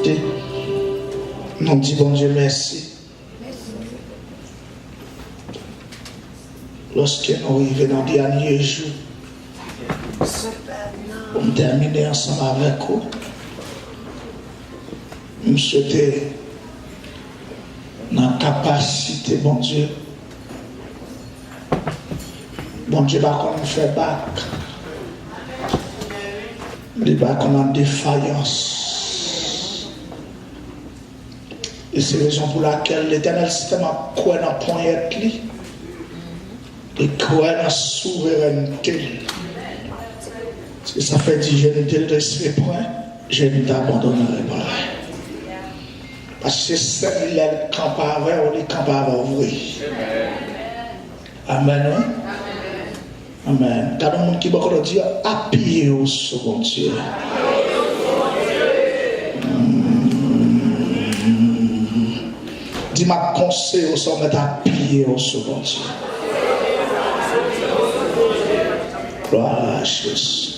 capacité. Nous disons bon Dieu merci. Lorsque nous arrivons dans les derniers jours, pour terminer ensemble avec vous, nous souhaitons dans la capacité, bon Dieu, va comme faire bac. Il va comme en défaillance. Et c'est la raison pour laquelle l'Éternel système a quoi dans le point et quoi dans la souveraineté. Parce que ça fait dire je ne te laisserai point, je ne t'abandonnerai pas. Parce que c'est celle-là qui campe avec ou les campe avec oui. Amen. Amen. Quand on qui va dire appuyez au second Dieu. Dis-moi conseil au sommet appuyé au second Dieu. Gloire à Jésus.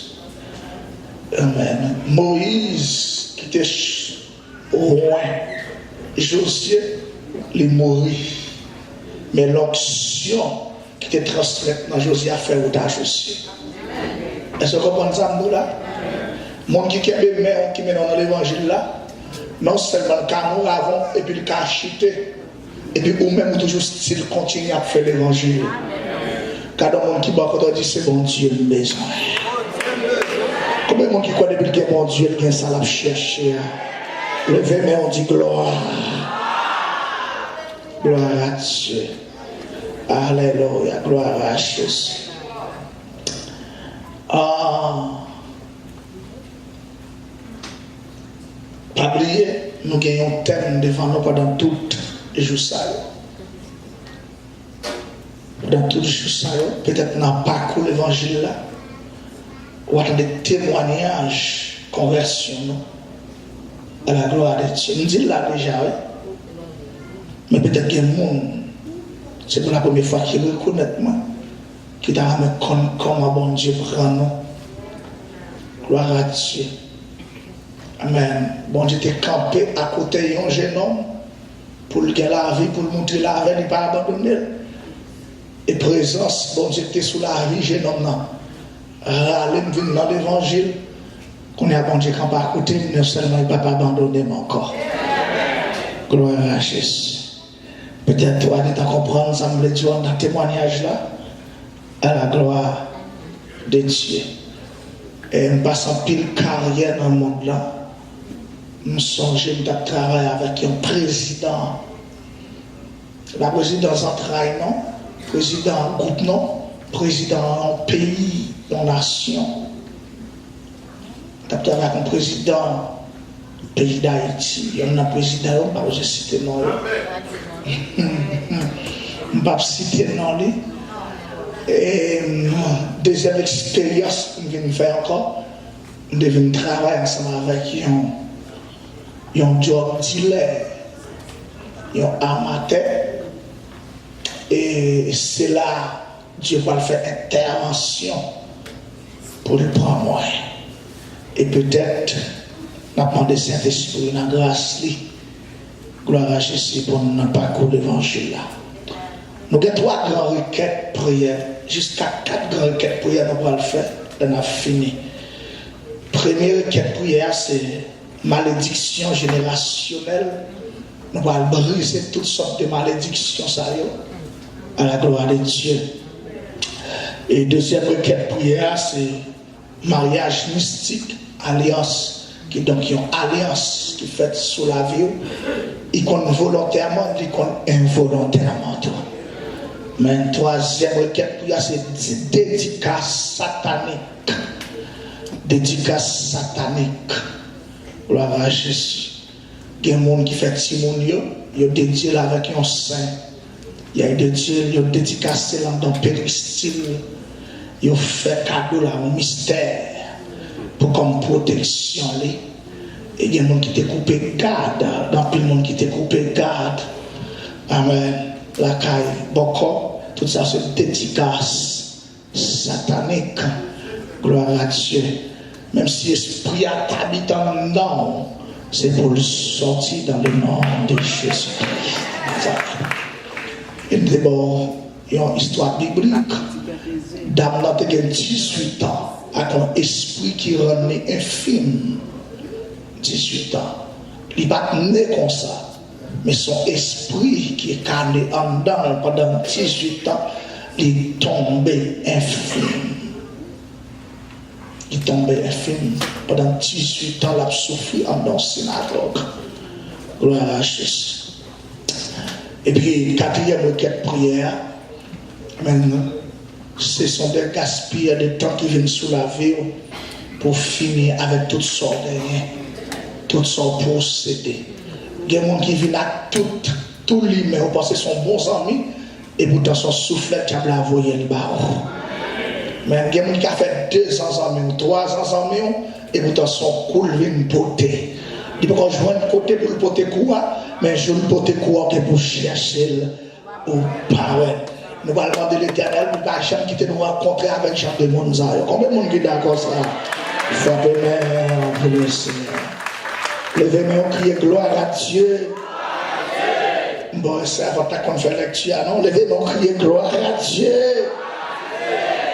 Amen. Moïse qui était loin. Josué, il mourit. Mais l'onction qui était transfaite dans Josué a fait au Josué. Est-ce que vous comprenez ça, nous là? Mon qui est qui met dans l'évangile là, non seulement le canon avant et puis le cas chuté, et puis ou même toujours style continue à faire l'évangile. Car dans mon qui va quand on dit c'est bon Dieu le besoin. Combien de monde qui croit depuis que bon Dieu il y a ça l'a cherché. Levez mais on dit gloire. Gloire à Dieu. Alléluia, gloire à Jésus. Pas oublier, nous gagnons un thème devant nous pendant tout les jours ça. Pendant tout les jours ça, peut-être dans le parcours de l'évangile là, ou attendre des témoignages, conversion, à la gloire de Dieu. Nous disons là déjà, oui. Mais peut-être qu'il y a des gens, c'est pour la première fois qu'ils reconnaissent moi, qui t'a ramené comme bon Dieu prend nous. Gloire à Dieu. Amen. Bon Dieu t'es campé à côté d'un jeune homme pour le gagner la vie, pour le montrer la vie, il ne pas abandonner. Et présence, bon Dieu t'es sous la vie, jeune homme. Râler, venir dans l'évangile, qu'on est à bon Dieu campé à côté, non seulement il ne va pas abandonner, mais encore. Gloire à Jésus. Peut-être toi, tu comprendre, ça me dit dans le témoignage là, à la gloire de Dieu. Et en passant pile carrière dans le monde là, nous songeons de travailler avec un président. La présidence en travail, non? Président en groupe, non? Président en pays, en nation. Tu travaillé avec un président du pays d'Haïti. Il y a un président, je ne vais pas citer non. Je ne vais pas citer non. Et deuxième expérience que je viens de faire encore, je viens travailler ensemble avec un job dealer, un amateur. Et c'est là Dieu va faire intervention pour le prendre moi. Et peut-être, nous avons demandé Saint-Esprit, la grâce, gloire à Jésus pour nous parcours l'évangile là. Nous avons 3 grandes requêtes prières, jusqu'à 4 grandes requêtes prières, nous allons le faire, on a fini. Première requête prière, c'est malédiction générationnelle. Nous allons briser toutes sortes de malédictions, ça y est, à la gloire de Dieu. Et deuxième requête prière, c'est mariage mystique, alliance, qui donc une alliance qui fait sous la vie, y compte volontairement, y compte involontairement. Mais troisième requête prière, c'est dédicace satanique. Dédicace satanique. Gloire à Jésus. Il y a des gens qui font Timonio, ils ont dédié avec un saint. Il y a des dieux, ils ont dédicacé dans le péristyle. Ils ont fait cadeau là, un mystère pour comme protection. Et il y a des gens qui ont coupé garde, dans le monde qui ont coupé garde. Amen. La caille, beaucoup, tout ça c'est dédicace satanique. Gloire à Dieu. Même si l'esprit habite en dedans, C'est pour le sortir dans le nom de Jésus. Et d'abord, il y a une histoire biblique. Dame n'a pas 18 ans, avec un esprit qui rend infime. 18 ans. Il n'est pas né comme ça. Mais son esprit qui est carné en dedans pendant 18 ans, il est tombé infime. Il est tombé infime. Pendant 18 ans, il a souffert en dans la synagogue. Gloire à Jésus. Et puis, quatrième requête prière, maintenant, ce sont des gaspilles de temps qui viennent sous la vie pour finir avec toutes sortes de rien, toutes sortes de procédés. Il y a des gens qui viennent à tout l'humain, on pense que sont bons amis, et pourtant son soufflet qui a envoyé le bas. Mais il y a des gens qui ont fait 2 ans amis, 3 ans amis, et pourtant son cool vient poter. Il peut quand je vois un côté pour le poter quoi, mais je le poter quoi que pour chercher au parole. Nous allons demander l'Éternel, nous ne pouvons jamais quitter nous rencontrer avec les gens de monde. Combien de monde qui est d'accord ça? Frappez main pour le Seigneur. Levez-moi, criez gloire à Dieu. Bon, c'est avant qu'on fait lecture, non? Levez-moi, criez gloire à Dieu.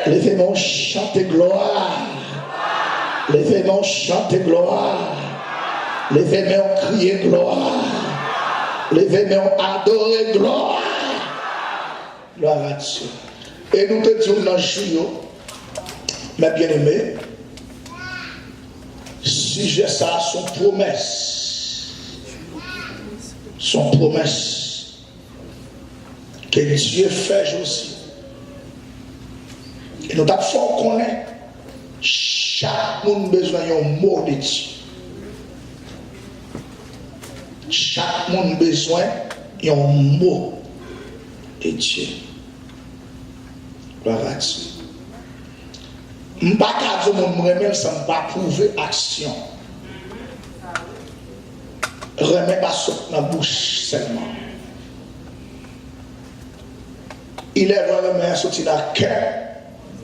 Levez-moi, chantez gloire. Levez-moi, chantez gloire. Levez-moi, criez gloire. Levez-moi, adorez gloire. Gloire à Dieu. Et nous te disons dans le jour, mes bien-aimés, si j'ai ça, son promesse, que Dieu fait aussi. Et nous t'avons connaître, chaque monde besoin d'un mot de Dieu. Chaque monde besoin d'un mot de Dieu. Gloire à Dieu. Je ne peux pas dire que je ne remets pas prouver action. Remets pas sur la bouche seulement. Il est vraiment sorti dans le cœur,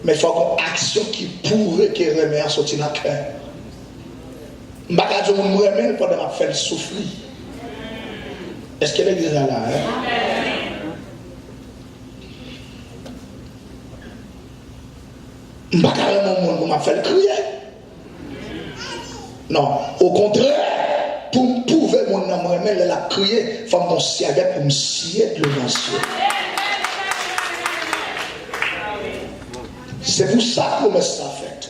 mais il faut une action qui prouve qu'il remet sorti dans le cœur. Je ne peux pas dire que je ne remets pas pendant faire souffrir. Est-ce qu'elle est déjà là? Je ne peux pas carrément me faire crier. Non, au contraire, pour me prouver mon amour, elle a crié, il faut que je avec pour me scier de l'ovation. C'est pour ça que je ça fait.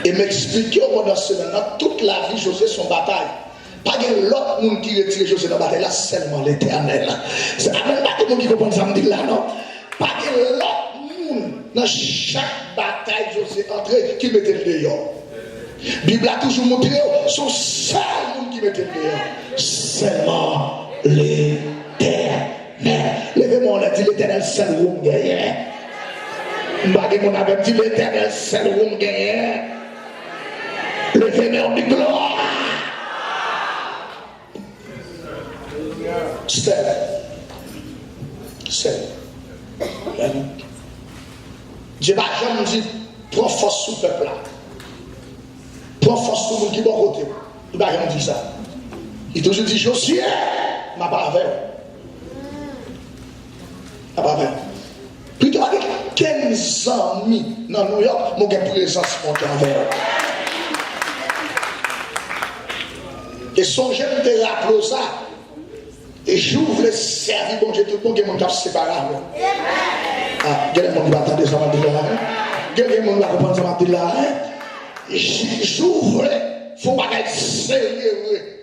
Et m'expliquer au moment de semaine, toute la vie, José, son bataille. Pas de l'autre monde qui retire José dans la bataille, là, seulement l'Éternel. C'est pas tout le monde qui comprend ça, me dit là, non. Pas de l'autre monde dans chaque bataille, José entré, qui mettait le dehors. La Bible a toujours montré, son seul monde qui mettait le dehors. Seulement l'Éternel. Levez-moi, on a dit l'Éternel, seul room gagnant. On avait dit l'Éternel, seul room gagnant. Levez-moi, on dit gloire. Seul. Dieu va jamais dire prends force sur le peuple là. Prends force sur le monde qui est bon côté. Il va jamais dire ça. Il toujours dit Josué, m'a pas avec. M'a pas avec. Plutôt avec 15 amis dans New York, mon gars présence monte avec. Et son jeune te rappelle ça. Et j'ouvre le service, bon Dieu, tout le monde qui est séparé. Ah, il y a des gens qui vont attendre ça, il y a des gens qui vont comprendre ça, j'ouvre, il faut pas être sérieux.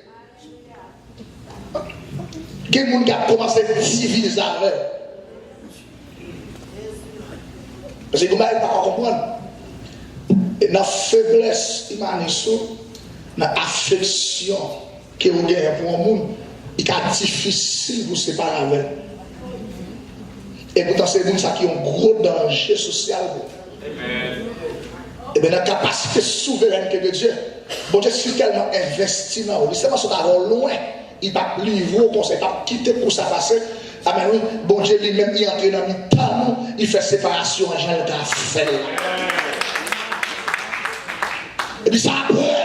Il y a des gens qui ont commencé à diviser avec. Parce que vous n'avez pas comprendre. Et dans la faiblesse, dans l'affection que vous avez pour un monde, il est difficile de vous séparer avec. Et pourtant, c'est des gens qui ont un gros danger social. Et bien, la capacité souveraine de Dieu, bon Dieu, si tellement investi dans vous, c'est pas ça loin, il va livrer au conseil, il va quitter pour ça passer. Amen. Bon Dieu lui-même, il entre dans le temps, il fait séparation, et Jean le fait. Et puis ça après,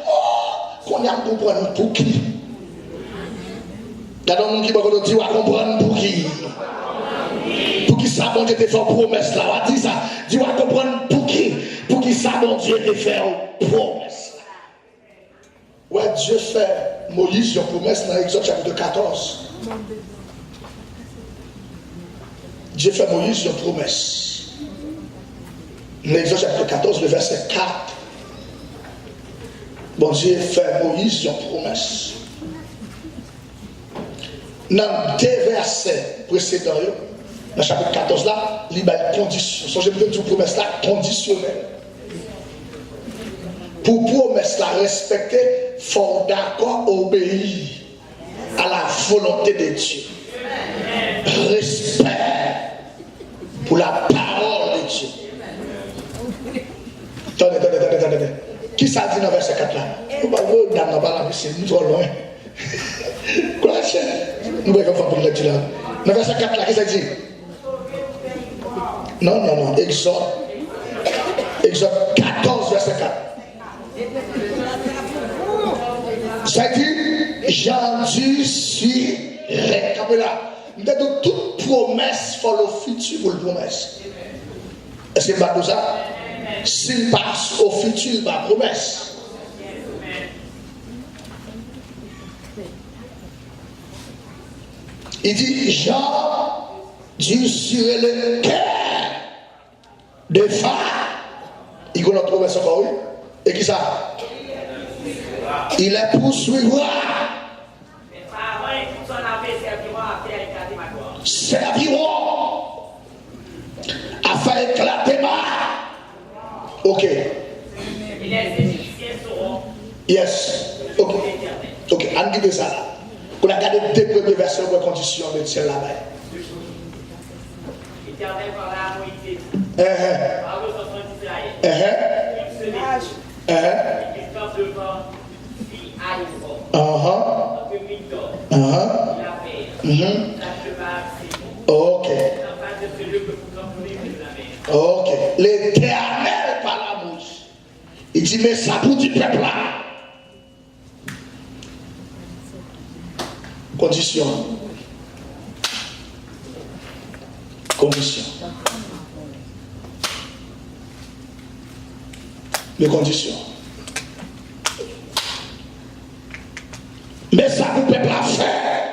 oh, qu'on y a comprendre pour qui. Il y a des gens qui vont dire comprendre pour qui. Pour qui ça, bon Dieu te fait promesse là. On dit ça. Tu vas comprendre pour qui. Pour qui ça, bon Dieu te fait promesse là. Ouais, Dieu fait Moïse une promesse dans Exode chapitre 14. Dieu fait Moïse une promesse. Dans Exode chapitre 14, le verset 4. Bon Dieu fait Moïse une promesse. Dans deux versets précédents, dans le chapitre 14 là, il y a une condition. So, je me dis promesse là conditionnelle. Pour promesse là respecter, il faut d'accord obéir à la volonté de Dieu. Respect pour la parole de Dieu. Attendez. Qui ça dit dans le verset 4 là? Nous ne parlons pas nous trop loin. Quoi, c'est? Nous ne pouvons pas faire lecture là. Dans le verset 4 là, qu'est-ce que ça dit? Non. Exode 14, verset 4. Ça dit, j'en suis là. De toute promesse, il faut le futur pour le promesse. Est-ce que c'est pas ça? S'il passe au futur, il va promesse. Il dit, Dieu sur le cœur de Pharaon. Il connaît notre promesse encore, oui. Et qui ça? Il est poursuivra. Serviront à faire éclater ma. Ok. Yes. Ok. On dit ça là. Pour la garder deux premiers versets de condition de ciel là-bas. Éternel parla à Moïse. Par le sang d'Israël. Il se décide. Il campe devant lui à Israël. Entre Migdol et la mer. La cheval, c'est bon. Ok. Ok. L'Éternel parle à Moïse. Il dit, mais ça pour du peuple là. Condition. Les conditions. Mais ça vous peut pas faire.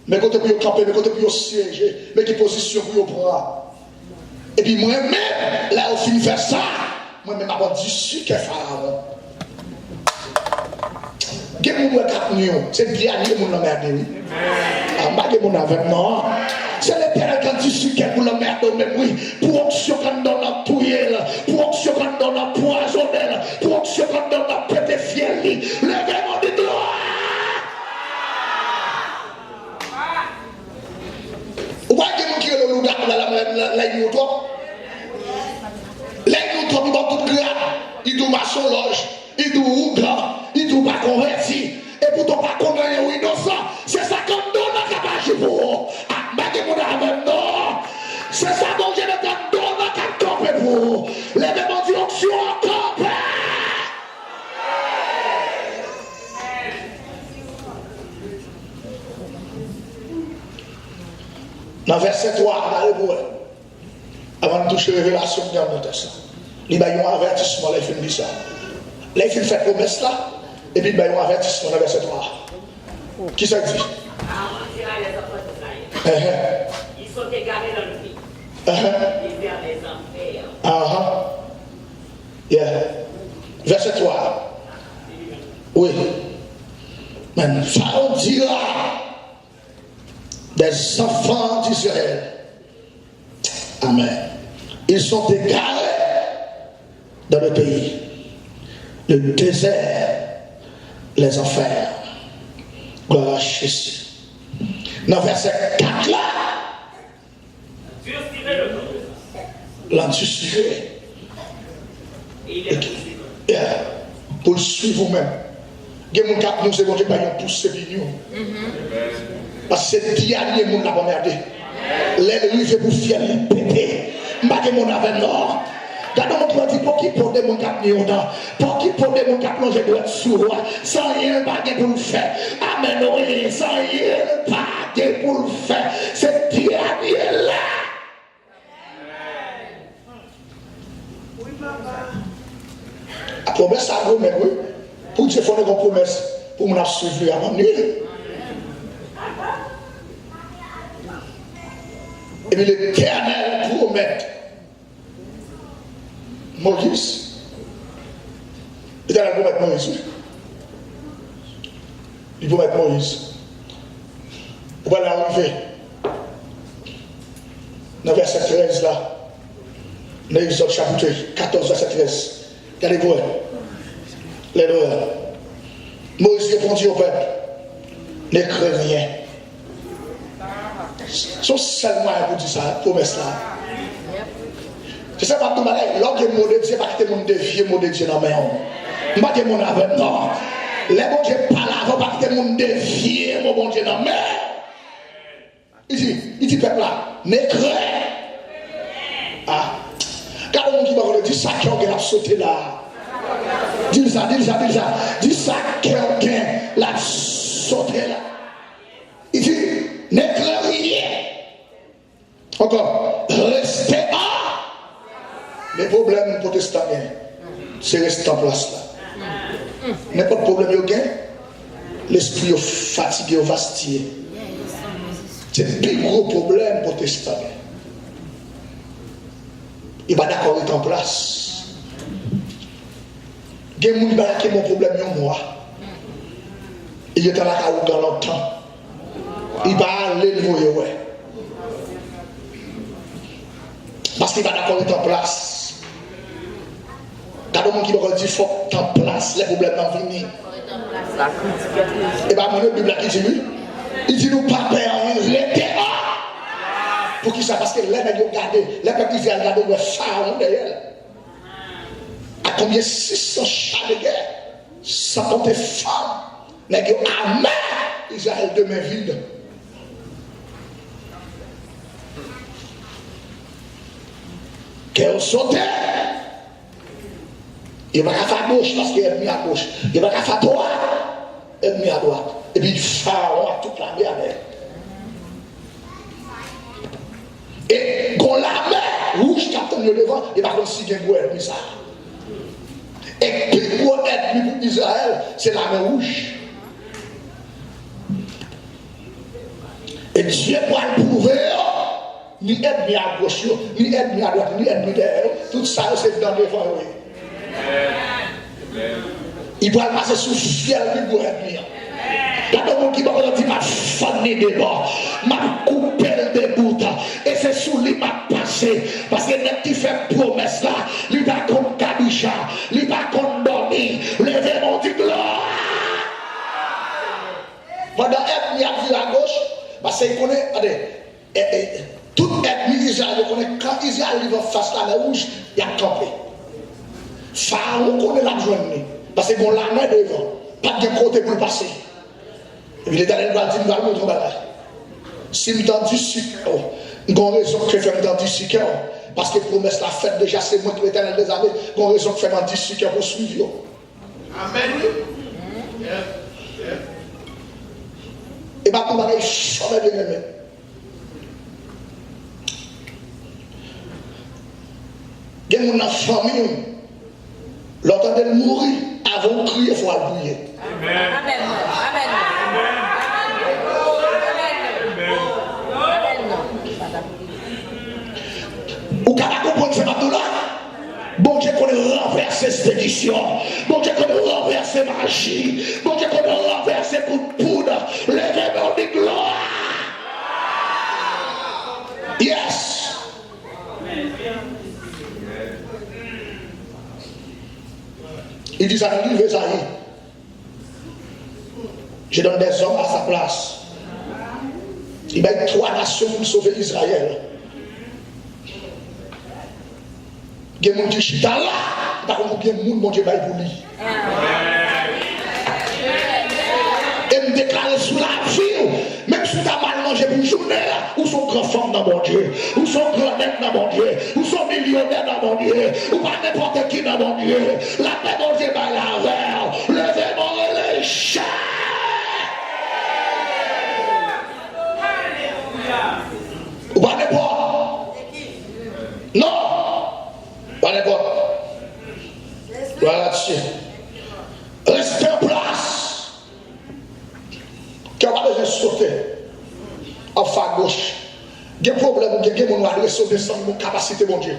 Mais quand vous camper, mais quand vous siéger, mais quelle position vous prendre. Et puis moi-même, là où je faire ça, moi-même, je suis que Pharaon. C'est bien lié mon emmerdé. C'est l'éternel quand tu suis qu'elle vous l'emmerde même oui. Pour onction quand on a touillé, pour onction quand on a poisonné, pour onction quand on a pété fiel, levez-moi de gloire. Vous voyez qui est le loup la youtube? Les youtube, ils vont tout grave. Ils doivent marcher en loge. Ils doivent grand. Ils doivent pas convertir. Et pour ne pas condamner ou innocent, c'est ça qu'on donne à Kabaji pour. Non. C'est ça dont je ne donne à camper pour. Levez-moi d'onction à camper. Dans verset 3, allez pour avant de toucher la révélation de notre testament. Il y a un avertissement, là, il fait ça. Là, il fait promesse là, et puis il y a un avertissement dans verset 3. Qui ça dit? Ils sont égarés dans le pays. Ils vers les enfers. Yeah. Verset 3. Oui. Mais Pharaon dira des enfants d'Israël. Amen. Ils sont égarés dans le pays. Le désert, les enfers. Gloire à Jésus. Dans verset 4 là, l'antisuré. Pour le suivre vous-même. Il y a des gens qui nous ont dit que pousse vignes. Parce que c'est diable qui n'a pas merdé. Les rives pour fier les péter. Je ne sais pas Gardons mon dit pour qui pour des gens qui ont mis dedans. Pour qui pour des gens qui ont plongé droit sur roi. Sans rien, pas pour le faire. Amen, oui, sans rien, pas pour le faire. C'est Dieu qui est là. La promesse à vous, mais oui. Pour Dieu, il faut une promesse pour nous suivre avant nous. Et puis l'Éternel promet Moïse. L'Éternel promet Moïse. Il promet Moïse. Vous allez arriver dans verset 13 là. Dans Exode chapitre 14, verset 13. Regardez-vous. Les deux. Moïse répondit au peuple. Ne craignez rien. C'est seulement pour dire ça, promesse là. C'est ça, pas tout le monde. Lorsque le mot de Dieu, pas que le monde dévie le mot de Dieu dans la main. Pas que le monde avec non. Les bon Dieu parlent avant, pas que le monde dévie le bon Dieu dans la main. Il dit, peuple là, ne craignez. Ah. Car le monde qui va dire ça, qui a sauté là. Dis ça. Dis ça, qui a sauté là. Il dit, ne craignez rien. Encore, restez là. Les problèmes protestants, c'est rester en place là. N'importe problème il y a, l'esprit est fatigué, vastillé. C'est le plus gros problème protestant. Il va d'accord être en place. Il y a des gens qui ont mon problème moi. Il est dans la carotte dans longtemps. Il va aller le voir, ouais. Parce qu'il va d'accord être en place. Quand on qui va dire qu'il faut être en place, les problèmes vont venir. Et bien, mon Bible qui dit, il dit nous pas perdre, restez là. Pour qui ça? Parce que les gens ont gardé, les peuples qui ont gardé le pharaon derrière. À combien 600 chats de guerre, 150 femmes, les gens ont armé Israël de main vide. Qu'elle sautait. Il va faire à gauche parce qu'il est mis à gauche. Il va faire à droite, il est mis à droite. Et puis il pharaon a toute la mer avec. Et quand la mer rouge qui attend le devant, il va aussi gagner un ça. Et puis pour être pour Israël, c'est la mer rouge. Et Dieu pourra le prouver. Ni ennemi à gauche, ni ennemi à droite, ni ennemi derrière. Tout ça, c'est dans le devant. Il va passer sous fiel du bout ennemi. Il y a des gens qui vont dire, m'a fané des bords, m'a coupé des bouts. Et c'est sous lui m'a passé. Parce que les qui fait promesse là, il va contre Kabisha, il va contre dormir. Levez mon dit gloire. Pendant ennemi à vue à gauche, parce qu'il connaît, tout ennemi Israël connaît quand Israël va face à la rouge, il y a campé. Pharaon connaît la journée. Parce qu'on l'a main devant. Pas de côté pour le passer. Et puis l'Éternel va dire, nous allons montrer bagage. Si nous t'en disons, nous avons raison de faire dans 10 heures. Parce que la promesse la fête déjà, c'est moi qui l'Éternel des armées. Nous avons raison de faire dans 10 heures pour suivre. Amen. Et bien, nous allons changer de même. Il y a une famille, l'entendait mourir avant de crier, il faut appuyer. Amen. Amen. Ou quand on comprend ce bateau-là, bon Dieu connaît renverser expédition, bon Dieu connaît renverser magie, bon Dieu connaît renverser coup de poudre, levez mon de gloire. Yes. Il dit ça dans le livre Esaïe. Je donne des hommes à sa place. Il met 3 nations pour sauver Israël. Il y a des gens qui sont là. Par contre, il y a des gens qui sont pour lui. Et me déclarer sous la vie, même si tu as mal mangé pour une journée, où sont grand femme dans mon Dieu, où sont grand net dans mon Dieu, où sont millionnaires dans mon Dieu, ou pas n'importe qui dans mon Dieu. La paix, mon Dieu, par la verre. Levez mon relais. Ou pas n'importe. Non. Pas n'importe. Voilà dessus. Restez en place. Qui a besoin de sauter. En face gauche. Il y a un problème, il y a un monde qui descendre mon capacité, mon Dieu.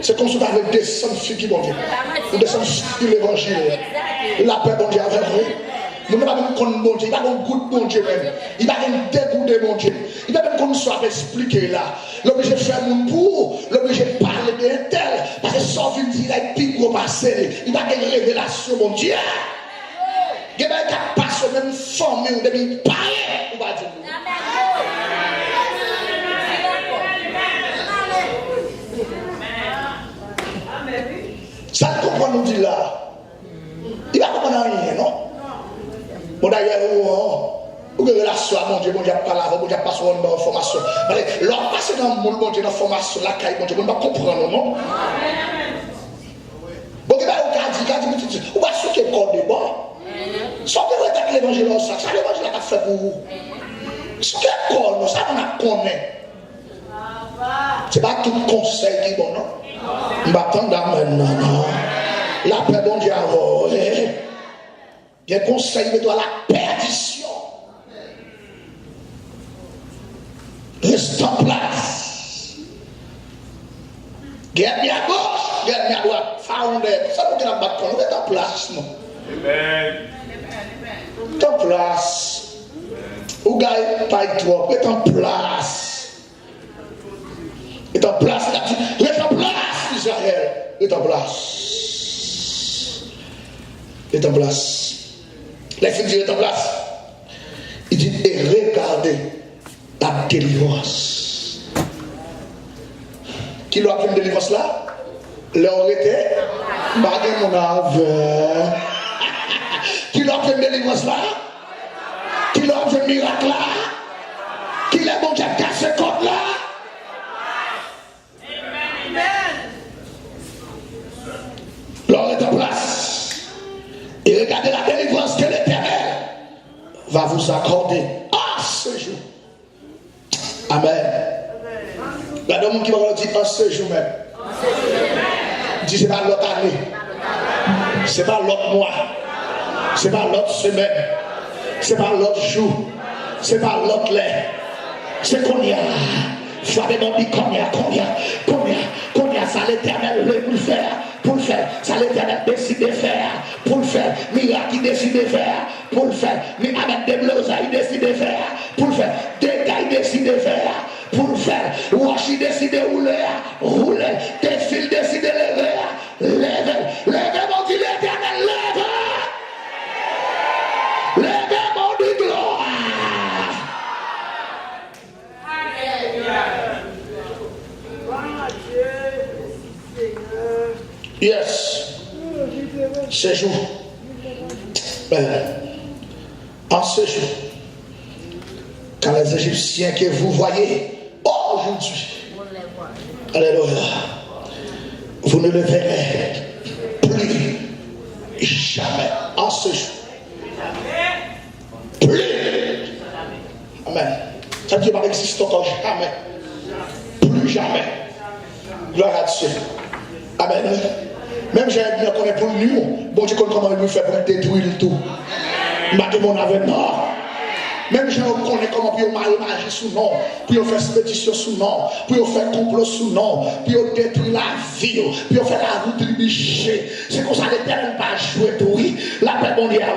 C'est comme si tu avais descendu figure, mon Dieu. Nous descendons sur l'évangile. La paix, mon Dieu, avec vous. Nous n'avons pas besoin de mon Dieu. Il n'y a pas de goût de mon Dieu même. Il n'y a pas de dégoût de mon Dieu. Il n'y a pas besoin qu'on soit expliqué là. L'obligé de faire mon pour, l'obligé de parler de tel. Parce que sans venir dire, il a plus gros passé. Il n'y a pas de révélation, mon Dieu. Il y a des gens qui passent même formés ou des parler. On va dire. Ça ne comprend nous dit là. Il va comprendre rien, non? Bon d'ailleurs, ou une relation à mon Dieu, mon Dieu pas là, mon Dieu pas sur une information. L'homme passe dans le monde, mon Dieu, dans la formation, la caille, mon Dieu, on ne va pas comprendre, non? Bon, il va au dit, on va souquer le corps de bord. Sortez de l'évangile, ça l'évangile a fait pour vous. Souquer le corps, ça on a connaît. C'est pas tout conseil qui est bon, non? Je m'attends maintenant. La paix, bon Dieu, avant. Il y a un conseil de toi, la perdition. Reste en place. Garde à gauche, garde à droite. Founder. Ça vous dit la bataille, on est en place, non? Amen. En place. Ou gagne pas toi, est en place. Est en place, est en place, Israël. Est en place. Est en place. Les filles disent est en place. Il dit, et regardez la délivrance. Qui l'a appris une délivrance là? L'on était, bagay mon ave. Qui l'a appris une délivrance là? Qui l'a appris un miracle là? Qui l'a bon Dieu cassé contre là? L'on est en place. Et regardez la délivrance que l'Éternel va vous accorder en ce jour. Amen. Regardez le monde qui va dire en ce jour même. Dis c'est pas l'autre année. C'est pas l'autre mois. C'est pas l'autre semaine. C'est pas l'autre jour. C'est pas l'autre lait. C'est qu'on y a. Frère mon dit combien ça l'Éternel veut pour le faire. Pour le faire, ça l'Éternel décide de faire. Pour le faire, miracle il décide de faire. Pour le faire, avec des blouses il décide de faire. Pour le faire, des gars il décide de faire. Pour le faire, wash il décide de rouler. Des fils décide de lever. Levez mon Dieu l'Éternel, levez. Levez mon Dieu gloire. Yes. Ce jour. En ce jour. Quand les Égyptiens que vous voyez aujourd'hui. Alléluia. Vous ne le verrez plus jamais. En ce jour. Plus. Amen. Ça ne peut pas exister encore jamais. Plus jamais. Gloire à Dieu. Amen. Même j'ai bien qu'on est pour nous. Bon Dieu, comment il nous fait pour détruire le tout. Malgré mon avènement. Même je connais comment pour mariage sous nom, pour faire expédition sous nom, pour faire complot sous nom, pour détruire la vie, pour faire la route du biché. C'est comme ça que l'Éternel va jouer tout. La paix, mon Dieu, amen.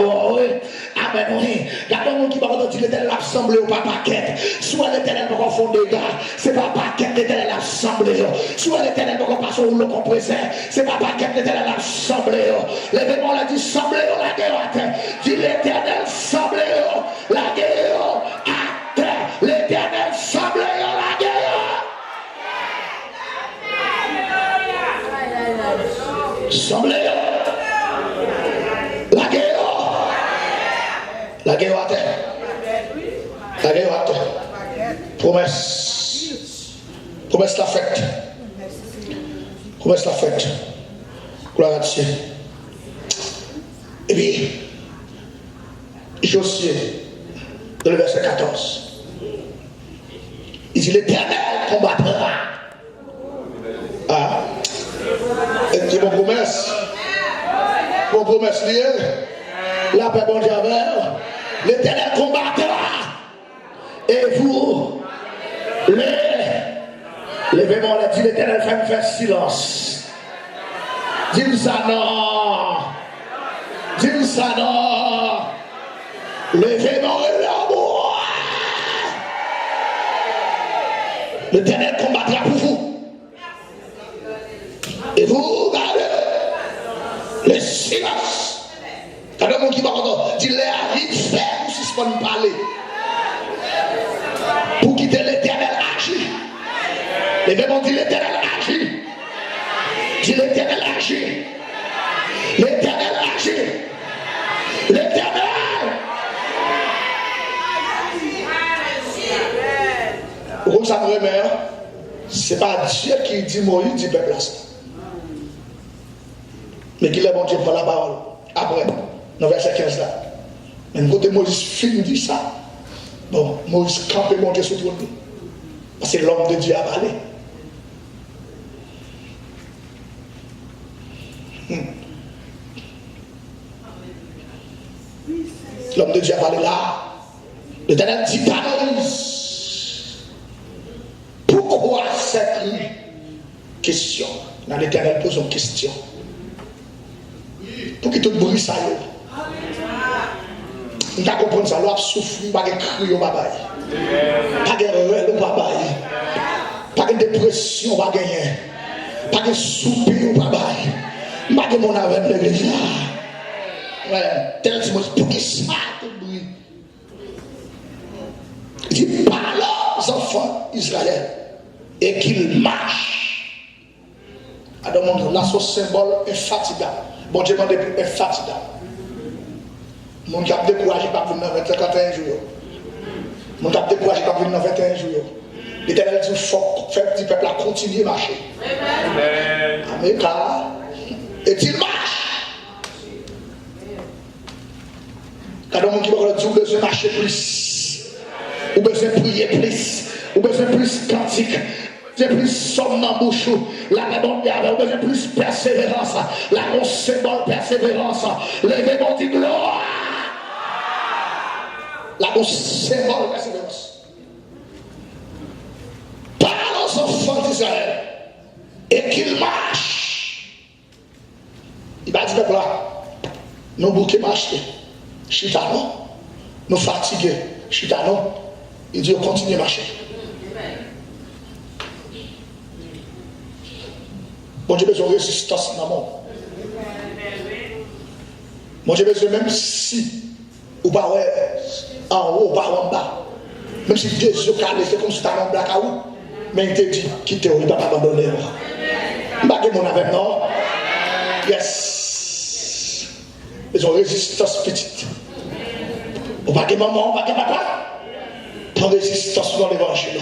Oui. Il y a des gens qui vont dire l'Éternel assemblé ou pas paquet. Soit l'Éternel va confondre des gars, c'est pas paquet l'Éternel assemblé. Soit l'Éternel va passer au lot compressé, c'est pas paquet l'Éternel assemblé. L'événement l'a dit semblé la guerre. Dit l'Éternel semblé la guerre. À terre, l'Éternel semblé la guerre. Semblé la guerre. La guerre à terre. La guerre à terre. Promesse. Promesse la fête. Comment est-ce la fête? Gloire à Dieu. Et puis, Josué, dans le verset 14, il dit l'Éternel combattra. Ah, et c'est mon promesse. Mon promesse liée. La paix, bon Dieu, l'Éternel combattra. Et vous, levez-moi, dit l'Éternel, fait me faire silence. Dis-moi ça non. Dis-moi ça non. Levez-moi et l'amour. L'Éternel combattra pour vous. Et vous, regardez le silence. Quand le monde qui va entendre, dit les arrive, faire ou suspendre parler. Pour quitter l'Éternel agit. Levez-moi, dit l'Éternel agit. Dit l'Éternel agit. L'Éternel agit. L'Éternel. Comme ça me remet, c'est pas Dieu qui dit Moïse, dit peuple. Mais qu'il est bon Dieu pour la parole. Après, dans le verset 15 là. Mais côté Moïse finit dit ça. Bon, Moïse campe et monte sur tout le monde. Parce que l'homme de Dieu a parlé. L'homme de Dieu a parlé là. L'Éternel dit à Moïse. Pourquoi cette question? Dans l'Éternel pose une question. Pour que tout bruit ça y est. Nous comprenons ça, nous avons souffert, pas de cri au babaye, pas de rêve au babaye, pas de dépression, pas de pas de souper au babaye, pas de mon avec l'église. Ouais, tel que pour qui ça tout bruit. Il dit parle aux enfants d'Israël et qu'ils marchent. À demander là, ce symbole infatigable. Bon Dieu m'a dit infatigable. Mon cap découragé par venir dans 51 jours. Mon cap découragé par venir dans 21 jours. L'Éternel dit il faut faire petit peuple à continuer à marcher. Amen. Et il marche. Quand on qui va dire besoin de marcher plus, ou besoin de prier plus, ou besoin de plus cantique. C'est plus somme dans la bouche, la redondance, besoin de plus persévérance, la grosse bonne persévérance, levez mon dit gloire. La grosse bonne persévérance. Parle aux enfants d'Israël et qu'ils marchent. Il va dire là, nous bouquets marcher, chita non, nous fatigués, chita non. Il dit continuez à marcher. Bon Dieu besoin de résistance dans le monde. Bon Dieu besoin même si ou pas en haut ou pas en bas. Même si Dieu est calé, c'est comme si tu as un black out. Mais il te dit quittez, il ne va pas abandonner. Il ne va pas mon avec non. Yes. Besoin de résistance petite. Ou pas de maman, ou pas de papa. Prends résistance dans l'évangile.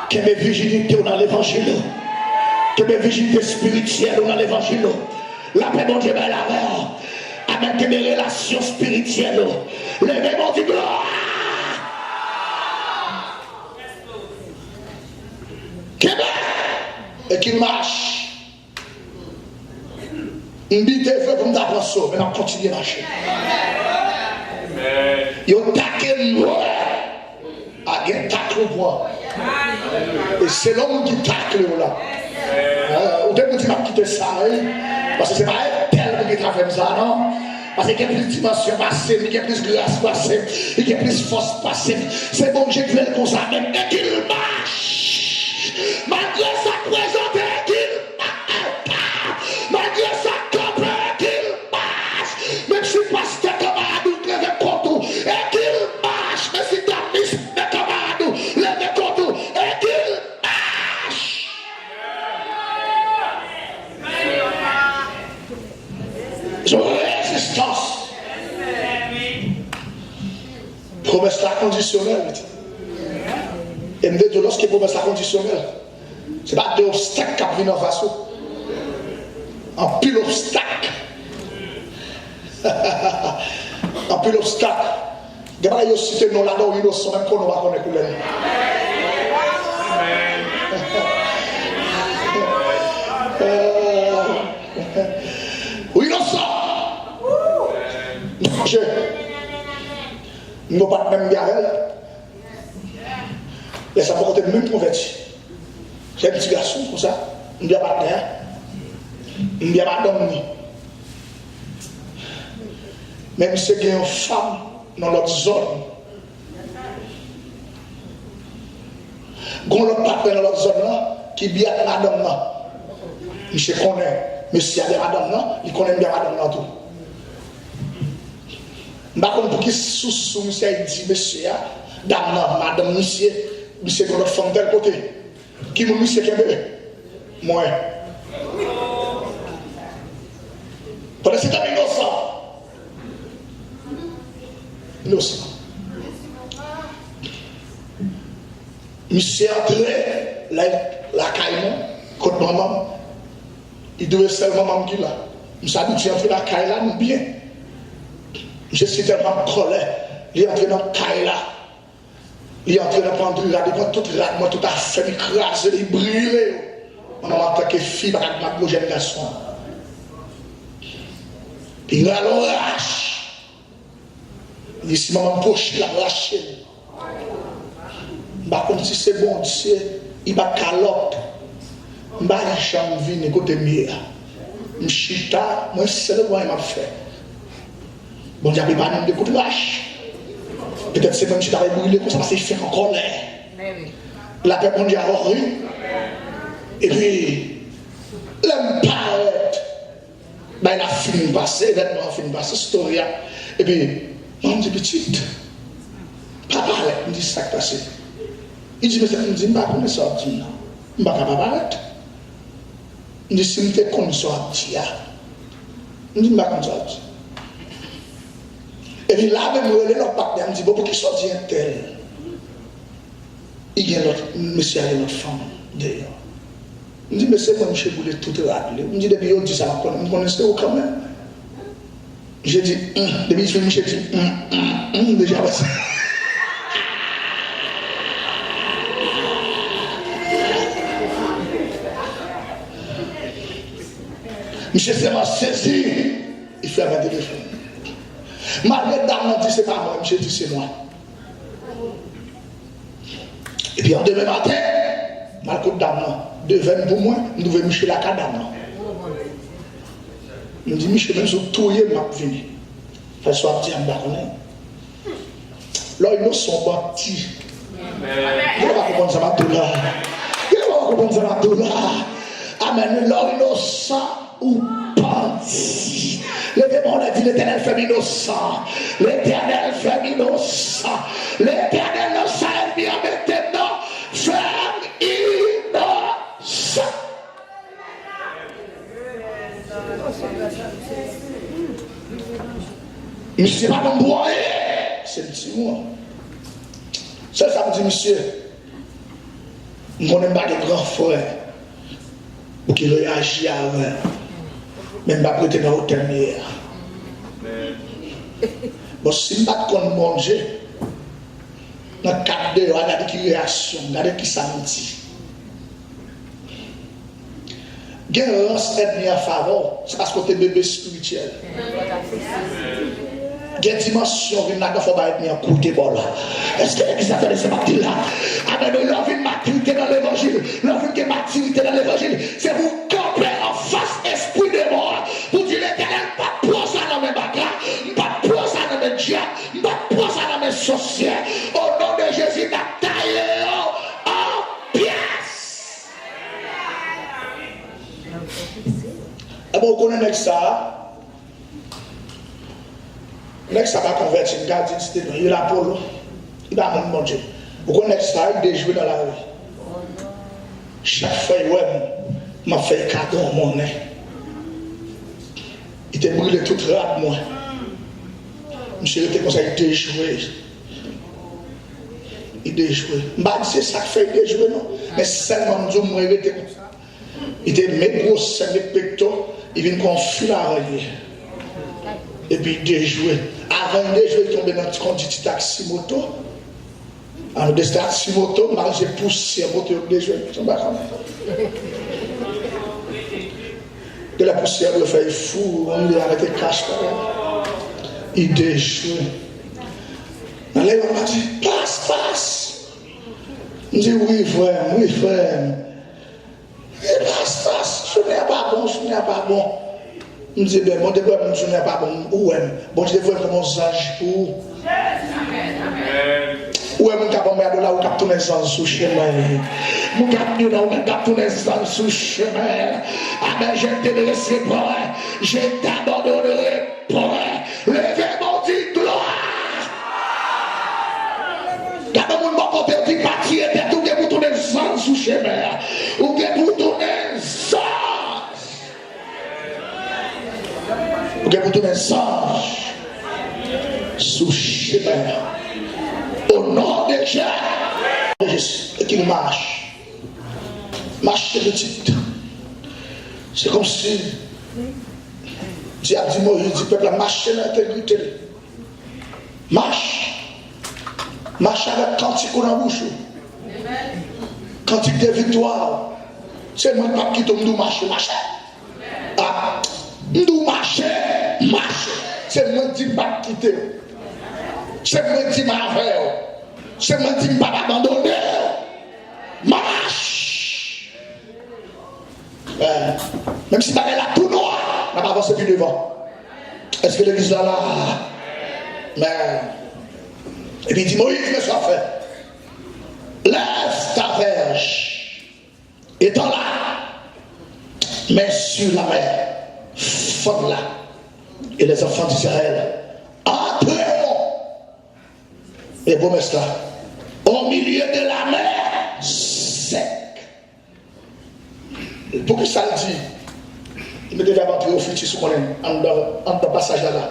Que mes virginités dans l'évangile. Que mes vigilités spirituelles dans l'évangile. La paix mon Dieu est la mer. Amen. Que mes relations spirituelles. Levez mon Dieu gloire. Et qu'il marche. Il dit tes frères pour nous apprendre ça. Mais on continue à marcher. Il a taqué moi. A gen tacle moi. Et c'est l'homme qui tacle là. Au début, tu vas quitter ça, parce que c'est pas elle tel qui travaille ça, non? Parce qu'il y a plus de dimension passée, il y a plus de grâce passée, il y a plus de force passée. C'est bon Dieu qui veut comme ça, même et qu'il marche. Malgré sa présence, qu'il marche. Malgré sa campagne, qu'il marche. Même si pasteur camarade ou lève contre et qu'il marche. Mais si ta mise de camarade lève contre et qu'il marche. Résistance. Promesse la conditionnelle. Et me dit lorsque promesse la conditionnelle, Ce n'est pas des obstacles qui viennent en face. En pile obstacle. En pile obstacle. Il y a des cités non là-dedans, ils sont même qu'on ne va connaître plus. Oui, innocent. Je ne vais pas même bien elle. Laisse-moi porter le même converti. C'est un petit garçon comme ça. Je ne vais pas terre. Je ne vais pas dormir. Même si il y a une femme dans l'autre zone. Il y a l'autre partenaire dans l'autre zone là qui bien madame là. Monsieur connaît. Monsieur a des madame là, il connaît bien madame là tout. Je ne sais pas pour qui sous monsieur dit monsieur, dame là, madame monsieur de notre femme tel côté. Qui m'a monsieur qui est bébé? Moi. Parce que c'est un innocent. Innocent. Monsieur a entré la caille, côté maman. Il devait seulement maman qui là. Monsieur a dit, tu la caille là, nous bien. Je suis tellement en colère. Il est entré dans la caille là. Il est entré dans la pendule là, devant toute la moi, tout a fait écraser, il brûle. Maman, en tant que fille, ma prochaine garçon. Puis il a l'orage. Il dit, si maman poche, il a lâché. Par contre, si c'est bon, il va calotte. Je vais aller chambre vine côté mieux. Je chita, moi c'est le moyen m'a fait. Bon Dieu pas même de courage. Peut-être c'est même si tu avais brûlé comme ça parce qu'il fait en colère. La paix bon Dieu a horré. Et puis l'homme paraît. Ben il a fini de passer, vêtements fini de passer, story. Et puis on me dit petite. Papa il me dit ça qui passé. Il dit mais ça me dit pas qu'on est sorti là. Je ne vais pas paraître. Je dis, si je ne connais pas sortir, je ne vais pas sortir. Et puis là, même, notre partenaire me dit, bon, pour qui sortir un tel? Il y a notre monsieur et notre femme d'ailleurs. Je dis, mais c'est moi, monsieur, vous voulez tout rappeler. Je dis, depuis que je dis ça, je connaissais quand même. J'ai dit, depuis que je dis, déjà, monsieur s'est saisi, il fait un téléphone. Malgré dame dit c'est pas moi, monsieur dit c'est moi. Et puis en demain matin, malgré dame devant pour moi, nous devons Michel la cadame. Je dis Michel, même si vous touillez, je vais venir. Faire soit petit en bas. Là, ils sont bâtis. Il ne va pas comprendre ça va tout là. Il ne va pas comprendre ça va tout là. Amen. Là, innocent. Ou parti. Le démon a dit l'Éternel fait innocent. L'Éternel fait innocent. L'Éternel ne s'arrête bien maintenant. Fait innocent. Mais c'est pas comme boire. C'est le petit mot. Ça me dit, monsieur, on n'aime pas des grands frères pour qu'ils réagissent avec. Même pas prêter dans l'hôtel meilleur. Bon, si je ne pas qu'on manger, dans le cadre de regarder qui réaction, regarder qui ça me dit. Gain lance ennemi à faveur, c'est parce que tu es bébé spirituel. Gain dimension, il n'y a pas de un coup de bol. Est-ce que l'église a fait ce matin-là? Amen, l'envie de maturité dans l'évangile, l'envie de maturité dans l'évangile, c'est vous camper en face esprit de mort. Pour dire l'Éternel, pas pour ça dans mes bagarres, pas pour ça dans mes diables, pas pour ça dans mes sorcières. Au nom de Jésus, n'a taillé en pièces. Et bon, on connaît ça. Next ça va convertir, regarde, il est là pour l'eau. Il va mon Dieu. Vous connaissez ça, il est joué dans la rue. Chaque fois, il m'a fait cadeau à mon nez. Il était brûlé tout rap, moi. Monsieur était comme ça, il était joué. il déjoué. C'est ça qui fait déjouer, non? Mais seulement Dieu m'a arrêté comme ça. Il était mes gros seins, mes pectoraux, il vient confus la règle. Et puis il déjoué. Avant de déjouer, il tombait dans le conduit taxi moto. Alors, de taxi moto, j'ai poussé un moto déjoué. De la poussière, il fait fou, on lui a arrêté cache. Il déjoué. Là, on m'a dit, passe. Je dis, oui, frère. Et passe, je n'ai pas bon. Je dis, ben, mon début, je n'ai pas bon. Où est-ce? Bon, je devrais comme un sage pour. Où est-ce que mon gars là où cap tourner sans sous chemin? Mon gars là où cap tourner sans sous chemin. Ah ben, je te laisserai pas. Je t'abandonnerai pas. Levez mon dit gloire. Quand on m'a porté un petit parti, et puis tout est pour tourner sans sous chemin. Ou bien pour tourner sans. Ou bien pour tourner sans. Sous chemin. Au nom de Jésus. Et qu'il marche. Marche petite. C'est comme si Dieu a dit Moïse, dit peuple, marche dans l'intégrité. Marche. Marche avec cantique dans la bouche. Cantique de victoire. C'est moi qui tombe nous marcher. Ah, nous marcher. C'est moi qui pas quitter. C'est moi qui m'a fait. C'est moi qui m'a pas abandonné. Marche. Même si tu es là tout noir, on n'a pas avancé plus devant. Est-ce que l'église là? Mais. Et puis il dit, Moïse, qu'est-ce que ça fait? Lève ta verge. Étant là, mets sur la mer. Fonde-la. Et les enfants d'Israël entreront. Et promesse là. Au milieu de la mer sec. Pour que ça le dit, il me devait avoir au futur sur mon en passage là.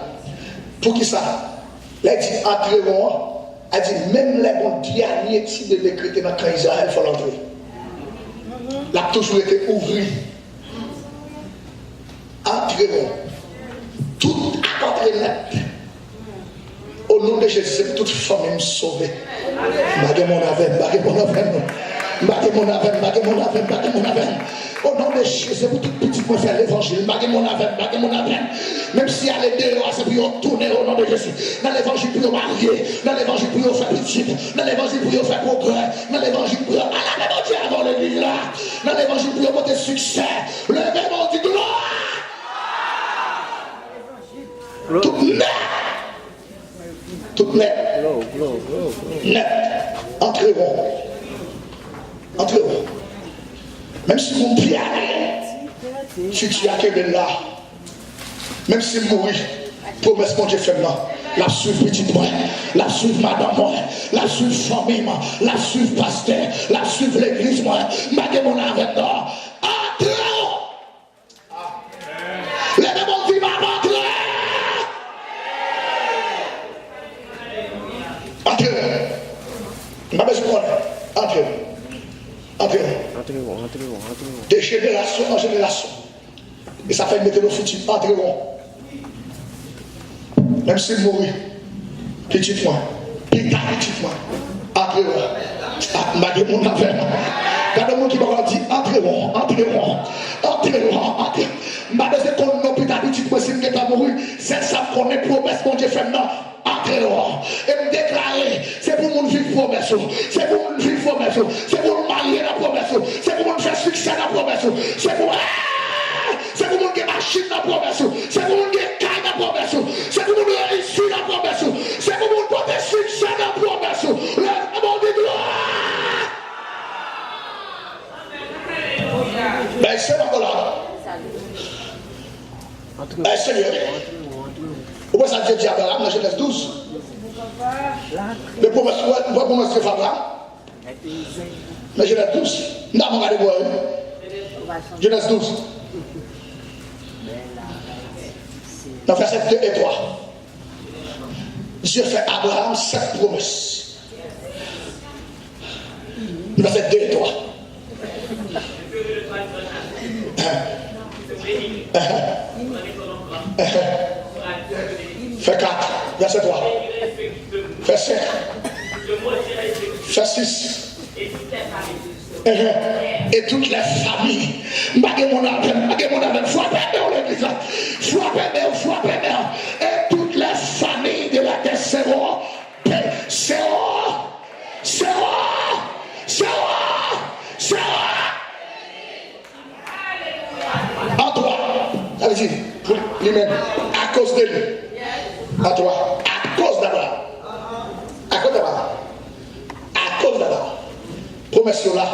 Pour qui ça? Là, il dit entreront. Elle dit, même les bons derniers types de décréter dans le camp Israël, il faut l'entrer. Elle a toujours été ouverte. Entreront. Tout à côté net. Au nom de Jésus, toute famille sauvée. Baguez mon avem. Au nom de Jésus, pour toute petite moi faire l'évangile. Baguez mon avem. Même si elle est dehors, c'est pour tourner au nom de Jésus. Dans l'évangile pour marier, dans l'évangile pour faire petite, dans l'évangile pour faire progrès, dans l'évangile pour aller mon Dieu avant l'église là, dans l'évangile pour monter succès, le même du gloire. Tout net. Tout net. Net. Entreront. Même si mon pied si tu as que là, même si mourir, promesse mon Dieu fait là, la suivre petit moi, la suivre madame moi, la suivre famille moi, la suivre pasteur, la suivre l'église moi, ma mon avec là. Entreront. Les démons disent entrer. Entreront. De génération en génération. Et ça fait mettre le futur. Entreront. Même si mourir. Petit moi. Petit moi. Entreront. Magé mon affaire. Quand le monde qui m'a dit entreront. Madame, c'est qu'on n'a plus d'habitude pour essayer de mourir. C'est ça qu'on est promesse, mon Dieu fait non. Entreront. Et me déclarer, c'est pour mon vivre promesse. C'est pour mon vivre promesse. C'est pour me marier la promesse. C'est pour mon faire succès la promesse. C'est pour mon faire machine la promesse. C'est pour mon faire caille la promesse. C'est pour mon réussir la promesse. C'est pour mon porter succès la promesse. Le nom de gloire. Ben, c'est pas là. Ben, Seigneur. Pourquoi ça dit Abraham dans Genèse 12? Mais pourquoi c'est Abraham? Mais Genèse 12. Non, on va aller voir. Genèse 12. Dans verset 2 et 3. Dieu fait à Abraham 7 promesses. Verset 2 et 3. Fait 4, verset 3. Fait 5. Fait 6. Et toutes les familles. Frappez et toutes les familles de la terre seront. En toi. Allez-y. Lui-même. À cause de lui. À toi. À cause d'Abraham. À cause d'Abraham. À cause d'Abraham. Promesse là.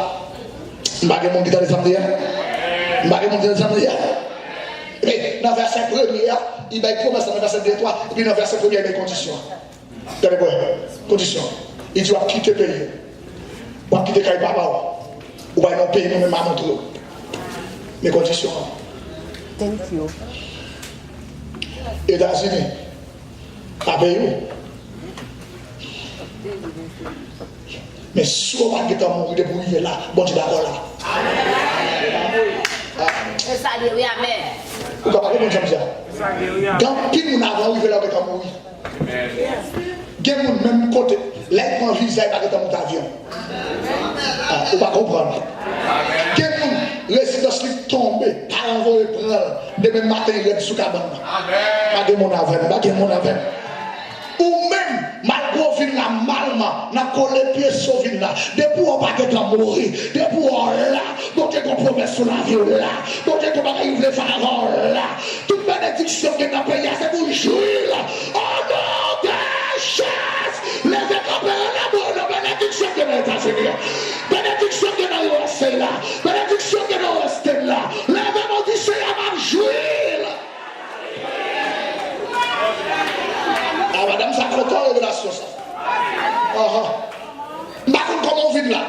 Mbagé mon guitare des ambières. Mbagé mon guitare des ambières. Et dans le verset premier, il va promesse dans le verset 2 et 3. Et puis dans le verset premier, il y a des conditions. Regardez quoi? Conditions. Il dit, on va quitter le pays. On va quitter le papa. On va dans le pays, nous-mêmes à montrer. Mes conditions. Thank you. Et États-Unis, avec vous. Mais si on va quitter mourir de bouillir là, bon Dieu d'accord là. Et ça dit oui, amen. Vous comprenez mon Dieu? Quand pile mon avant arrivé là avec un mourir. Gen moun même côté, là il prend visa et pas dans mon avion. Vous pas comprendre. Gen moun résidence qui tombe, pas envoyer prendre demain matin il est sous cabane. Pas de mon avion, pas de mon avion. Ou même, malgré vin la malma, n'a collé pied sur vin là. Depuis on va être mourir, depuis on là, donc on promesse sur la vie là, donc on va arriver le pharaon là. Toute bénédiction que dans le pays, c'est pour jouir là. Oh non, des chasses, les écrapés là, bonne bénédiction que dans les États-Unis, bénédiction que dans l'Ouest là, bénédiction que dans l'Ouest là. Lèvez-moi du Seigneur à jouir là. Ah, madame, ça compte en révélation, ça. Je ne sais pas comment on vit là.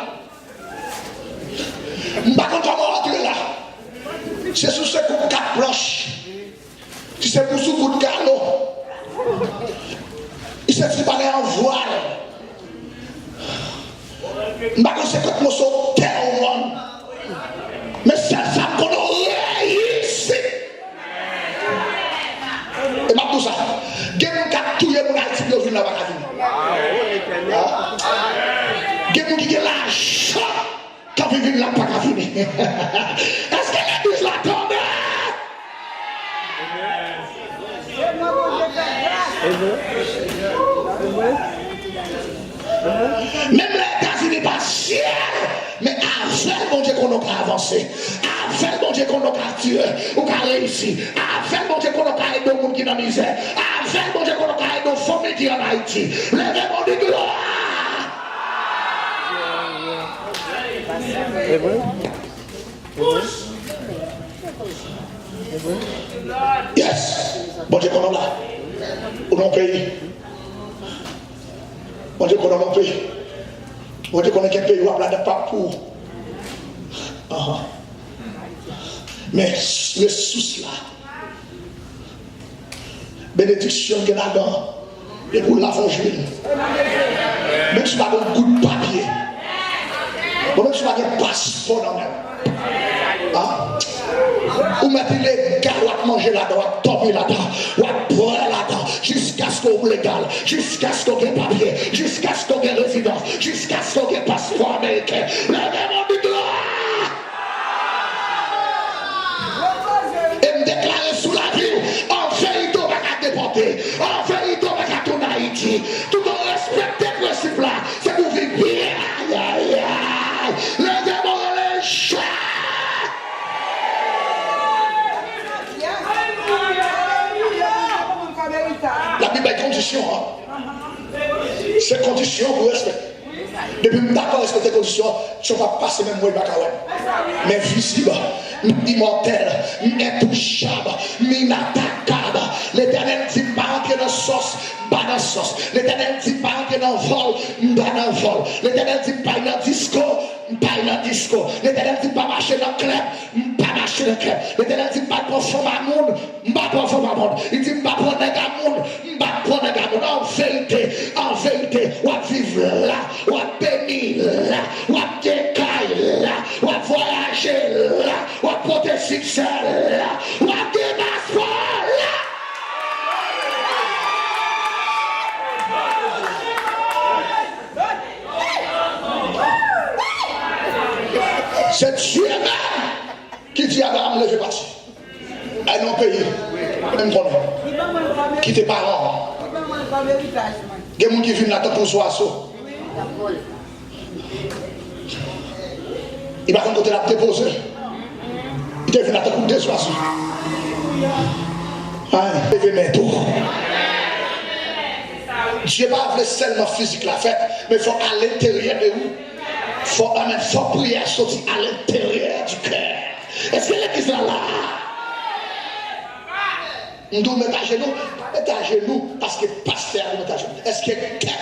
Je ne sais pas comment on entre là. C'est sous ce coup de 4 planches. Si c'est pour sous coup de galop. Il s'est séparé en voile. Je ne sais pas c'est quand on saute terre au monde. Mais c'est ça qu'on a réussi. Et ma tout ça. Gen moun ka touye moun Haïti yo vin la baka vin. Gen moun ki gen l'argent ka vin la baka vin. Est-ce que l'église l'attendait? Même les États-Unis pas cher, mais avec mon Dieu qu'on a avancé, avec mon Dieu qu'on a tué, ou qu'on a réussi, avec mon Dieu qu'on a aidé le monde qui est dans la misère, avec mon Dieu qu'on a aidé nos familles qui sont en Haïti. Levez-moi de gloire. Yes, bon Dieu qu'on a là, ou dans le pays. Bon Dieu qu'on a mon pays. Bon Dieu qu'on a qu'un pays où on a pas pour. Mais le sous là, bénédiction que là-dedans, et pour la jouer. Même si tu n'as pas un goût de papier, même si tu n'as pas un passeport dans le même. Ou mettez les gars, ou manger là-dedans, ou dormir là-dedans, ou boire là-dedans, jusqu'à ce qu'on légal, jusqu'à ce qu'on ait papier, jusqu'à ce qu'on ait résidence, jusqu'à ce qu'on ait passeport américain. Le démon de gloire! Et me déclarer sous la vie, en vérité, on va déporter, en vérité, on va tourner à Haïti. Tout en respectant le principe là, c'est pour vivre bien. Le démon les chats. La Bible est condition. C'est condition pour respecter. Depuis que je respecte les conditions, je ne vais pas passer même moi. Mais visible, immortel, intouchable, inattaquable. L'Éternel dit pas entrer dans la sauce, pas dans la sauce. L'Éternel dit pas entrer dans le vol, pas dans le vol. L'Éternel dit pas dans le disco, pas dans le disco. L'Éternel dit pas marcher dans le club, pas marcher dans le club. L'Éternel dit pas profond à monde, pas profond à monde. Il dit pas prendre un monde, pas prendre un monde. En vérité, on va vivre là, on va bénir là, on va gagner Il y a des gens qui viennent là pour soi. Il va quand la déposer. Il devient là pour désoir. Il devient tout. Dieu pas fait seulement physique la fête, mais il faut à l'intérieur de vous. Il faut prier à sortir à l'intérieur du cœur. Est-ce que l'église est là? Nous mettons à genoux, pas mettre à genoux parce que pasteur nous met à genoux. Est-ce que quelqu'un